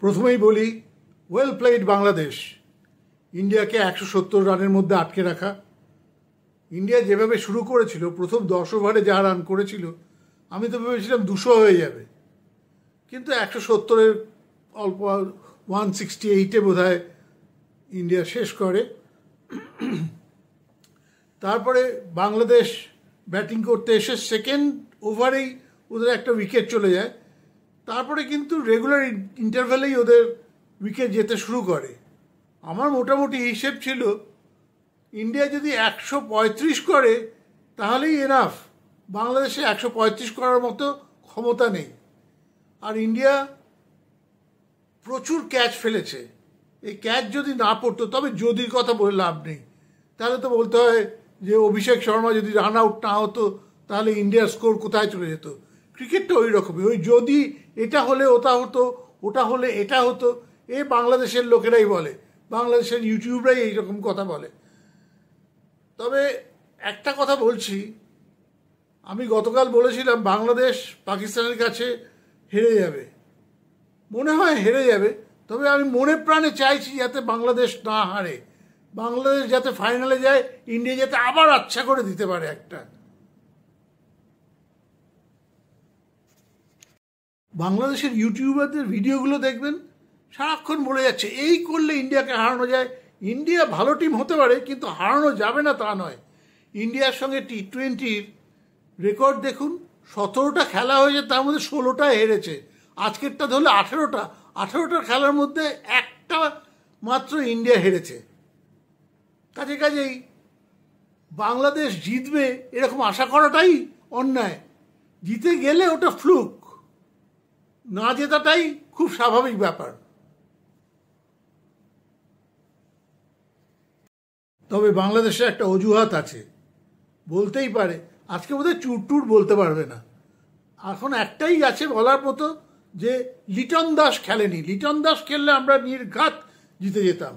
প্রথমেই বলি, well played Bangladesh. ইন্ডিয়াকে 170 রানের মধ্যে আটকে রাখা। ইন্ডিয়া যেভাবে শুরু করেছিল, প্রথম 10 ওভারে যা রান করেছিল, আমি তো ভেবেছিলাম 200 হয়ে যাবে, কিন্তু 170-এর অল্প 168-এ বোধহয় ইন্ডিয়া শেষ করে। তারপরে বাংলাদেশ ব্যাটিং করতে এসে সেকেন্ড ওভারেই ওদের একটা উইকেট চলে যায়। তারপরে কিন্তু রেগুলার ইন্টারভ্যালেই ওদের উইকেট যেতে শুরু করে। আমার মোটামুটি হিসেব ছিল ইন্ডিয়া যদি 135 করে তাহলেই এনাফ। বাংলাদেশে 135 করার মতো ক্ষমতা নেই। আর ইন্ডিয়া প্রচুর ক্যাচ ফেলেছে। এই ক্যাচ যদি না পড়তো, তবে যদির কথা বলে লাভ নেই, তাহলে তো বলতে হয় যে অভিষেক শর্মা যদি রান আউট না হতো তাহলে ইন্ডিয়ার স্কোর কোথায় চলে যেত। ক্রিকেটটা ওই রকমই, ওই যদি এটা হলে ওটা হতো, ওটা হলে এটা হতো, এ বাংলাদেশের লোকেরাই বলে, বাংলাদেশের ইউটিউবরাই এইরকম কথা বলে। তবে একটা কথা বলছি, আমি গতকাল বলেছিলাম বাংলাদেশ পাকিস্তানের কাছে হেরে যাবে, মনে হয় হেরে যাবে। তবে আমি মনে প্রাণে চাইছি যাতে বাংলাদেশ না হারে, বাংলাদেশ যাতে ফাইনালে যায়, ইন্ডিয়া যাতে আবার আচ্ছা করে দিতে পারে একটা। বাংলাদেশের ইউটিউবারদের ভিডিওগুলো দেখবেন, সারাক্ষণ বলে যাচ্ছে এই করলে ইন্ডিয়াকে হারানো যায়। ইন্ডিয়া ভালো টিম হতে পারে, কিন্তু হারানো যাবে না তা নয়। ইন্ডিয়ার সঙ্গে টি20-র রেকর্ড দেখুন, 17টা খেলা হয়েছে, তার মধ্যে 16টা হেরেছে। আজকেরটা ধরলে 18টা খেলার মধ্যে একটা মাত্র ইন্ডিয়া হেরেছে। কাজেই বাংলাদেশ জিতবে এরকম আশা করাটাই অন্যায়। জিতে গেলে ওটা ফ্লুক, না জেতাটাই খুব স্বাভাবিক ব্যাপার। তবে বাংলাদেশে একটা অজুহাত আছে, বলতেই পারে, আজকে বোধহয় চুরটুর বলতে পারবে না। এখন একটাই আছে বলার মতো, যে লিটন দাস খেলেনি। লিটন দাস খেললে আমরা নির্ঘাত জিতে যেতাম।